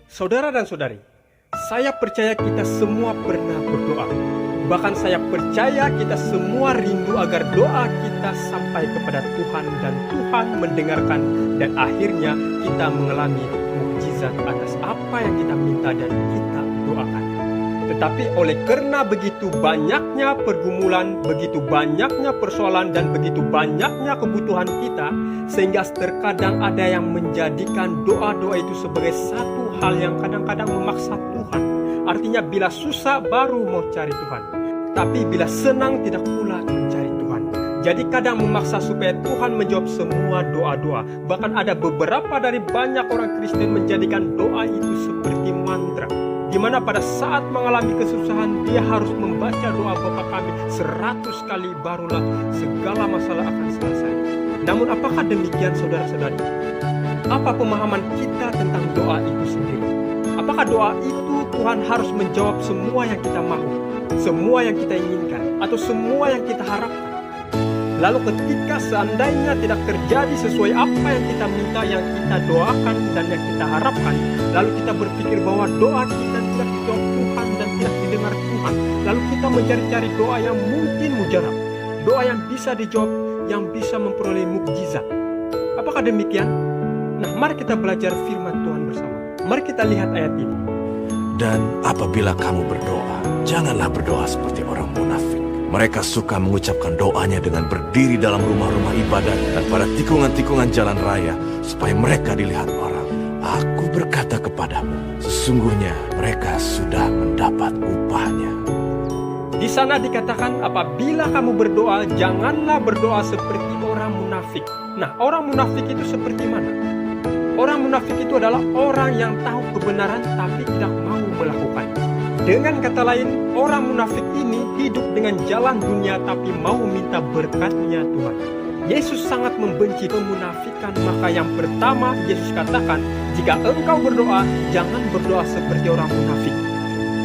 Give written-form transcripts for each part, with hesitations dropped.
Saudara dan saudari, saya percaya kita semua pernah berdoa. Bahkan saya percaya kita semua rindu agar doa kita sampai kepada Tuhan dan Tuhan mendengarkan dan akhirnya kita mengalami mukjizat atas apa yang kita minta dan kita doakan. Tetapi oleh karena begitu banyaknya pergumulan, begitu banyaknya persoalan dan begitu banyaknya kebutuhan kita, sehingga terkadang ada yang menjadikan doa-doa itu sebagai satu hal yang kadang-kadang memaksa Tuhan. Artinya bila susah baru mau cari Tuhan, tapi bila senang tidak pula mencari Tuhan. Jadi kadang memaksa supaya Tuhan menjawab semua doa-doa. Bahkan ada beberapa dari banyak orang Kristen menjadikan doa itu seperti mantra, di mana pada saat mengalami kesusahan dia harus membaca doa Bapa Kami 100 kali barulah segala masalah akan selesai. Namun apakah demikian saudara-saudari? Apa pemahaman kita tentang doa itu sendiri? Apakah doa itu Tuhan harus menjawab semua yang kita mau, semua yang kita inginkan, atau semua yang kita harapkan? Lalu ketika seandainya tidak terjadi sesuai apa yang kita minta, yang kita doakan dan yang kita harapkan, lalu kita berpikir bahwa doa kita tidak dijawab Tuhan dan tidak didengar Tuhan. Lalu kita mencari-cari doa yang mungkin mujarab, doa yang bisa dijawab, yang bisa memperoleh mukjizat. Apakah demikian? Nah, mari kita belajar firman Tuhan bersama. Mari kita lihat ayat ini. Dan apabila kamu berdoa, janganlah berdoa seperti orang munafik. Mereka suka mengucapkan doanya dengan berdiri dalam rumah-rumah ibadat dan pada tikungan-tikungan jalan raya, supaya mereka dilihat orang. Aku berkata kepadamu, sesungguhnya mereka sudah mendapat upahnya. Di sana dikatakan, apabila kamu berdoa, janganlah berdoa seperti orang munafik. Nah, orang munafik itu seperti mana? Orang munafik itu adalah orang yang tahu kebenaran tapi tidak mau melakukan. Dengan kata lain, orang munafik ini hidup dengan jalan dunia tapi mau minta berkat-Nya Tuhan. Yesus sangat membenci kemunafikan, maka yang pertama Yesus katakan, jika engkau berdoa, jangan berdoa seperti orang munafik.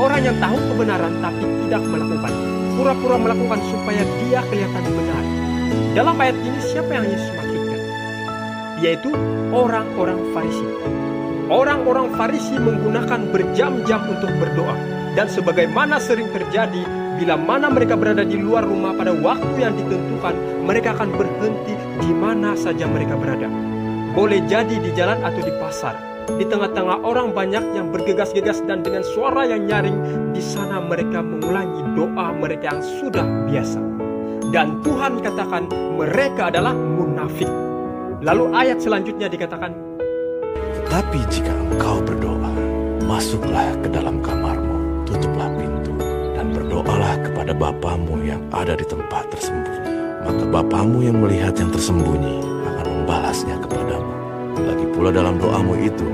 Orang yang tahu kebenaran tapi tidak melakukan, pura-pura melakukan supaya dia kelihatan benar. Dalam ayat ini siapa yang Yesus maksudkan? Yaitu orang-orang Farisi. Orang-orang Farisi menggunakan berjam-jam untuk berdoa. Dan sebagaimana sering terjadi, bila mana mereka berada di luar rumah pada waktu yang ditentukan, mereka akan berhenti di mana saja mereka berada. Boleh jadi di jalan atau di pasar, di tengah-tengah orang banyak yang bergegas-gegas dan dengan suara yang nyaring, di sana mereka mengulangi doa mereka yang sudah biasa. Dan Tuhan katakan mereka adalah munafik. Lalu ayat selanjutnya dikatakan, Tetapi jika engkau berdoa, masuklah ke dalam kamarmu, tutuplah pintu, dan berdoalah kepada Bapamu yang ada di tempat tersembunyi. Maka Bapamu yang melihat yang tersembunyi akan membalasnya kepadamu. Lagi pula dalam doamu itu,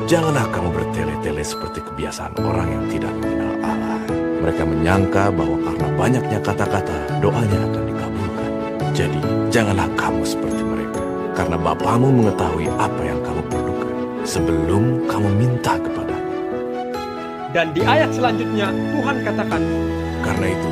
janganlah kamu bertele-tele seperti kebiasaan orang yang tidak mengenal Allah. Mereka menyangka bahwa karena banyaknya kata-kata, doanya akan dikabulkan. Jadi, janganlah kamu seperti mereka, karena Bapamu mengetahui apa yang kamu perlukan sebelum kamu minta kepada. dan di ayat selanjutnya Tuhan katakan, Karena itu,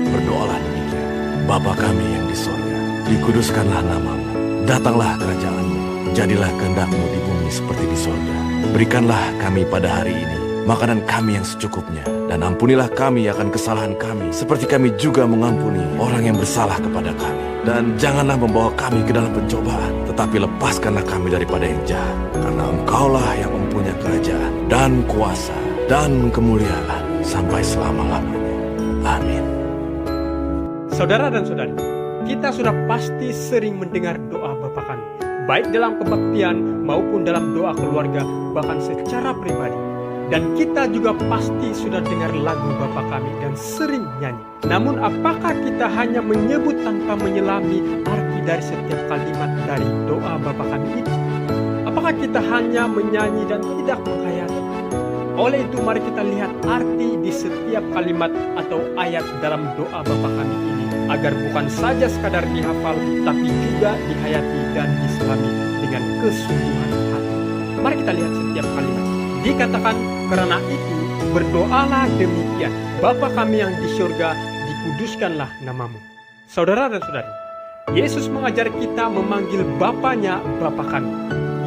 berdoalah demikian. Bapa kami yang di sorga, dikuduskanlah namamu. Datanglah kerajaanmu, jadilah kehendakmu di bumi seperti di sorga. Berikanlah kami pada hari ini makanan kami yang secukupnya, dan ampunilah kami akan kesalahan kami, seperti kami juga mengampuni orang yang bersalah kepada kami. Dan janganlah membawa kami ke dalam pencobaan, tetapi lepaskanlah kami daripada yang jahat. Karena Engkaulah yang mempunyai kerajaan, dan kuasa, dan kemuliaan, sampai selama-lamanya. Amin. saudara dan saudari, kita sudah pasti sering mendengar doa Bapa Kami, baik dalam kebaktian maupun dalam doa keluarga, bahkan secara pribadi. Dan kita juga pasti sudah dengar lagu Bapa Kami dan sering nyanyi. Namun apakah kita hanya menyebut tanpa menyelami arti dari setiap kalimat dari doa Bapa Kami itu? Apakah kita hanya menyanyi dan tidak menghayati? Oleh itu mari kita lihat arti di setiap kalimat atau ayat dalam doa Bapa Kami ini, agar bukan saja sekadar dihafal, tapi juga dihayati dan diselami dengan kesungguhan hati. Mari kita lihat setiap kalimat. Dikatakan, karena itu berdoalah demikian, Bapa Kami yang di surga, dikuduskanlah namamu. Saudara dan saudari, Yesus mengajar kita memanggil Bapanya Bapa Kami.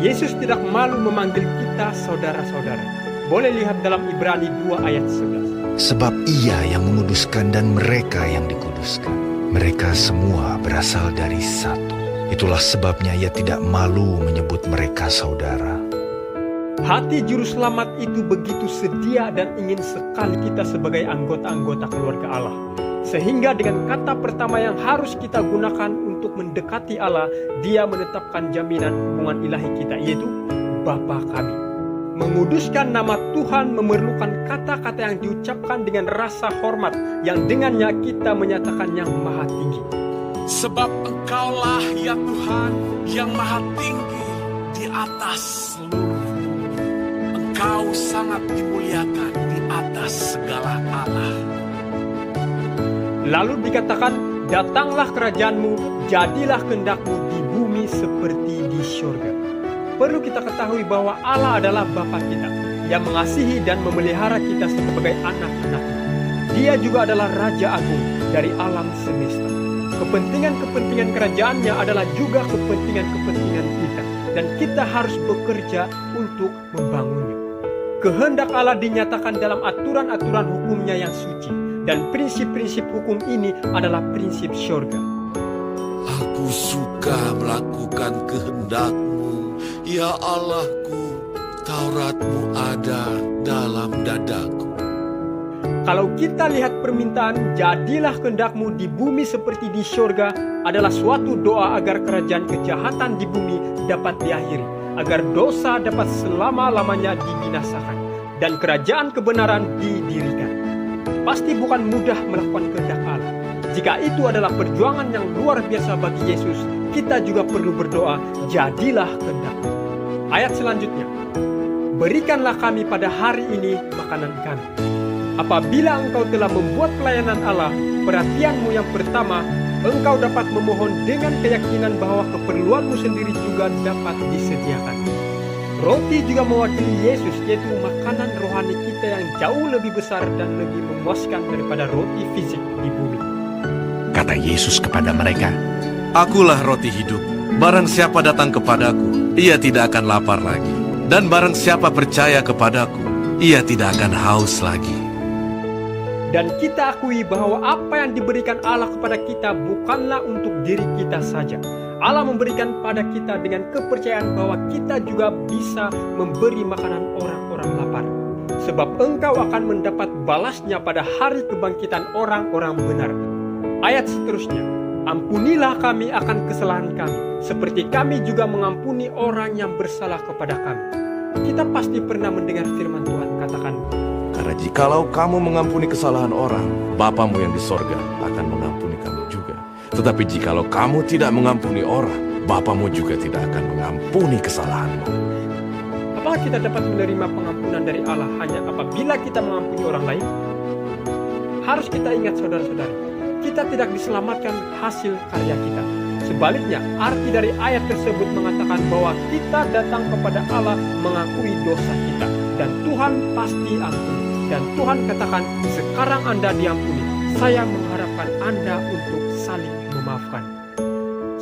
Yesus tidak malu memanggil kita saudara-saudara. Boleh lihat dalam Ibrani 2 ayat 11. Sebab Ia yang menguduskan dan mereka yang dikuduskan, mereka semua berasal dari satu. Itulah sebabnya Ia tidak malu menyebut mereka saudara. Hati juru selamat itu begitu sedia dan ingin sekali kita sebagai anggota-anggota keluarga Allah. Sehingga dengan kata pertama yang harus kita gunakan untuk mendekati Allah, Dia menetapkan jaminan hubungan ilahi kita, yaitu Bapa kami. Menguduskan nama Tuhan memerlukan kata-kata yang diucapkan dengan rasa hormat, yang dengannya kita menyatakan yang maha tinggi. Sebab Engkaulah ya Tuhan yang maha tinggi di atas seluruh. Engkau sangat dimuliakan di atas segala Allah. Lalu dikatakan, datanglah kerajaanmu, jadilah kehendakmu di bumi seperti di surga. Perlu kita ketahui bahwa Allah adalah Bapa kita, yang mengasihi dan memelihara kita sebagai anak-anaknya. Dia juga adalah Raja Agung dari alam semesta. Kepentingan-kepentingan kerajaannya adalah juga kepentingan-kepentingan kita, dan kita harus bekerja untuk membangunnya. Kehendak Allah dinyatakan dalam aturan-aturan hukumnya yang suci, dan prinsip-prinsip hukum ini adalah prinsip syurga. Aku suka melakukan kehendak-Mu, ya Allahku. Taurat-Mu ada dalam dadaku. Kalau kita lihat permintaan, jadilah kehendak-Mu di bumi seperti di surga, adalah suatu doa agar kerajaan kejahatan di bumi dapat diakhiri, agar dosa dapat selama-lamanya dibinasakan, dan kerajaan kebenaran didirikan. Pasti bukan mudah melakukan kehendak Allah. Jika itu adalah perjuangan yang luar biasa bagi Yesus, kita juga perlu berdoa, jadilah kehendak-Mu. Ayat selanjutnya, berikanlah kami pada hari ini makanan kami. Apabila engkau telah membuat pelayanan Allah, perhatianmu yang pertama, engkau dapat memohon dengan keyakinan bahwa keperluanmu sendiri juga dapat disediakan. Roti juga mewakili Yesus, yaitu makanan rohani kita yang jauh lebih besar dan lebih memuaskan daripada roti fisik di bumi. Kata Yesus kepada mereka, Akulah roti hidup. Barang siapa datang kepadaku, ia tidak akan lapar lagi. Dan barang siapa percaya kepadaku, ia tidak akan haus lagi. Dan kita akui bahwa apa yang diberikan Allah kepada kita bukanlah untuk diri kita saja. Allah memberikan pada kita dengan kepercayaan bahwa kita juga bisa memberi makanan orang-orang lapar. Sebab engkau akan mendapat balasnya pada hari kebangkitan orang-orang benar. Ayat seterusnya, ampunilah kami akan kesalahan kami, seperti kami juga mengampuni orang yang bersalah kepada kami. Kita pasti pernah mendengar firman Tuhan katakan, Karena jikalau kamu mengampuni kesalahan orang, Bapamu yang di sorga akan mengampuni kamu juga. Tetapi jikalau kamu tidak mengampuni orang, Bapamu juga tidak akan mengampuni kesalahanmu. apakah kita dapat menerima pengampunan dari Allah hanya apabila kita mengampuni orang lain? Harus kita ingat saudara-saudari, kita tidak diselamatkan hasil karya kita. Sebaliknya, arti dari ayat tersebut mengatakan bahwa kita datang kepada Allah mengakui dosa kita, dan Tuhan pasti ampuni. Dan Tuhan katakan, sekarang Anda diampuni, saya mengharapkan Anda untuk saling memaafkan.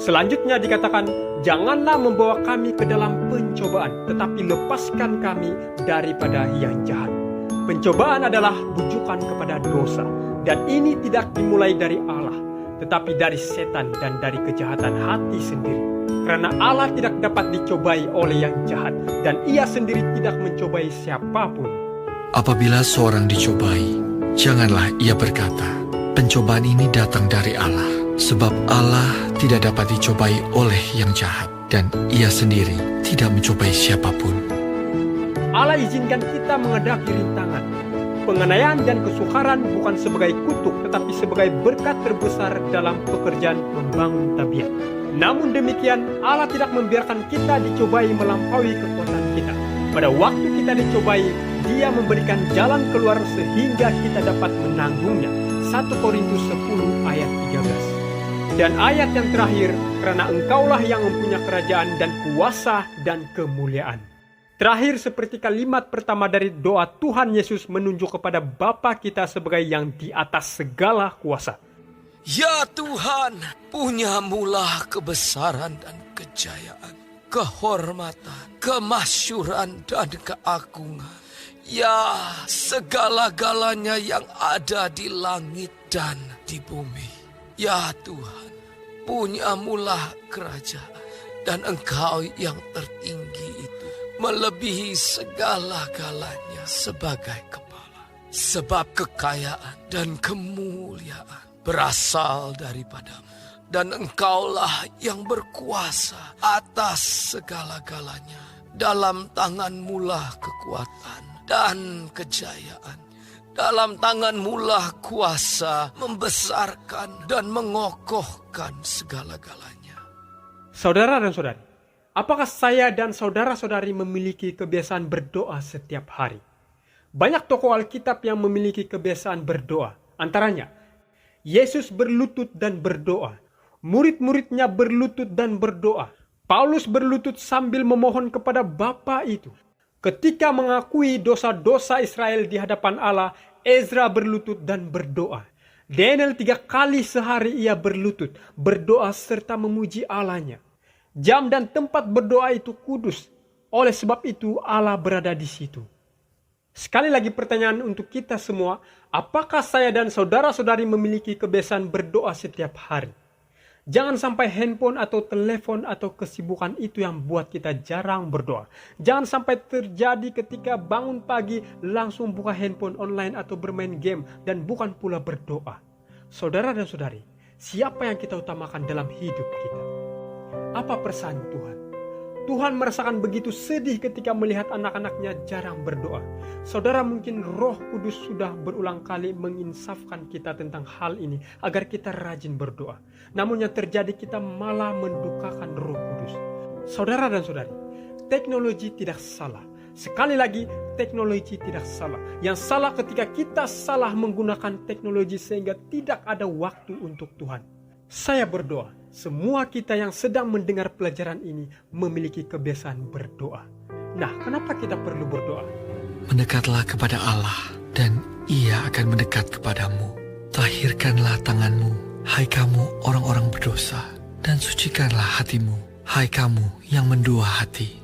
Selanjutnya dikatakan, janganlah membawa kami ke dalam pencobaan, tetapi lepaskan kami daripada yang jahat. Pencobaan adalah bujukan kepada dosa, dan ini tidak dimulai dari Allah, tetapi dari setan dan dari kejahatan hati sendiri. Karena Allah tidak dapat dicobai oleh yang jahat, dan Ia sendiri tidak mencobai siapapun. Apabila seorang dicobai, janganlah ia berkata, pencobaan ini datang dari Allah. Sebab Allah tidak dapat dicobai oleh yang jahat, dan Ia sendiri tidak mencobai siapapun. Allah izinkan kita menghadapi rintangan. Penganiayaan dan kesukaran bukan sebagai kutuk, tetapi sebagai berkat terbesar dalam pekerjaan membangun tabiat. Namun demikian, Allah tidak membiarkan kita dicobai melampaui kekuatan kita. Pada waktu kita dicobai, Dia memberikan jalan keluar sehingga kita dapat menanggungnya. 1 Korintus 10 ayat 13. Dan ayat yang terakhir, karena engkaulah yang mempunyai kerajaan dan kuasa dan kemuliaan. Terakhir, seperti kalimat pertama dari doa Tuhan Yesus menunjuk kepada Bapa kita sebagai yang di atas segala kuasa. Ya Tuhan, punyamulah kebesaran dan kejayaan, kehormatan, kemasyuran dan keagungan. Ya, segala-galanya yang ada di langit dan di bumi. Ya Tuhan, punyamulah kerajaan, dan Engkau yang tertinggi itu melebihi segala-galanya sebagai kepala. Sebab kekayaan dan kemuliaan berasal daripadamu, dan Engkaulah yang berkuasa atas segala-galanya. Dalam tangan-Mulah kekuatan dan kejayaan. Dalam tangan-Mulah kuasa membesarkan dan mengokohkan segala-galanya. Saudara dan saudari, apakah saya dan saudara-saudari memiliki kebiasaan berdoa setiap hari? Banyak tokoh Alkitab yang memiliki kebiasaan berdoa. Antaranya, Yesus berlutut dan berdoa. Murid-muridnya berlutut dan berdoa. Paulus berlutut sambil memohon kepada Bapa itu. Ketika mengakui dosa-dosa Israel di hadapan Allah, Ezra berlutut dan berdoa. Daniel 3 kali sehari ia berlutut, berdoa serta memuji Allahnya. Jam dan tempat berdoa itu kudus. Oleh sebab itu Allah berada di situ. Sekali lagi pertanyaan untuk kita semua, apakah saya dan saudara-saudari memiliki kebiasaan berdoa setiap hari? Jangan sampai handphone atau telepon atau kesibukan itu yang buat kita jarang berdoa. Jangan sampai terjadi ketika bangun pagi langsung buka handphone online atau bermain game dan bukan pula berdoa. Saudara dan saudari, siapa yang kita utamakan dalam hidup kita? Apa perasaan Tuhan? Tuhan merasakan begitu sedih ketika melihat anak-anaknya jarang berdoa. Saudara, mungkin Roh Kudus sudah berulang kali menginsafkan kita tentang hal ini agar kita rajin berdoa. Namun yang terjadi kita malah mendukakan Roh Kudus. Saudara dan saudari, teknologi tidak salah. Sekali lagi, teknologi tidak salah. Yang salah ketika kita salah menggunakan teknologi sehingga tidak ada waktu untuk Tuhan. Saya berdoa, semua kita yang sedang mendengar pelajaran ini memiliki kebiasaan berdoa. Nah, kenapa kita perlu berdoa? Mendekatlah kepada Allah, dan Ia akan mendekat kepadamu. Tahirkanlah tanganmu, hai kamu orang-orang berdosa, dan sucikanlah hatimu, hai kamu yang mendua hati.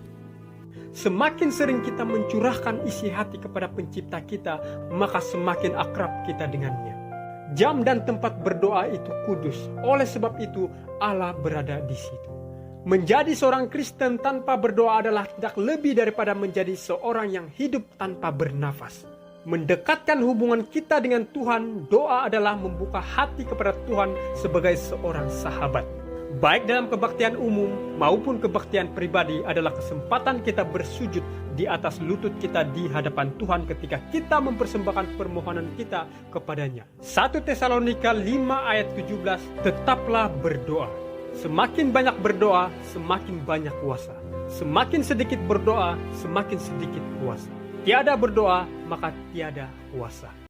Semakin sering kita mencurahkan isi hati kepada pencipta kita, maka semakin akrab kita dengannya. Jam dan tempat berdoa itu kudus. Oleh sebab itu, Allah berada di situ. Menjadi seorang Kristen tanpa berdoa adalah tidak lebih daripada menjadi seorang yang hidup tanpa bernafas. Mendekatkan hubungan kita dengan Tuhan, doa adalah membuka hati kepada Tuhan sebagai seorang sahabat. Baik dalam kebaktian umum maupun kebaktian pribadi adalah kesempatan kita bersujud di atas lutut kita di hadapan Tuhan ketika kita mempersembahkan permohonan kita kepadanya. 1 Tesalonika 5 ayat 17, tetaplah berdoa. Semakin banyak berdoa, semakin banyak kuasa. Semakin sedikit berdoa, semakin sedikit kuasa. Tiada berdoa, maka tiada kuasa.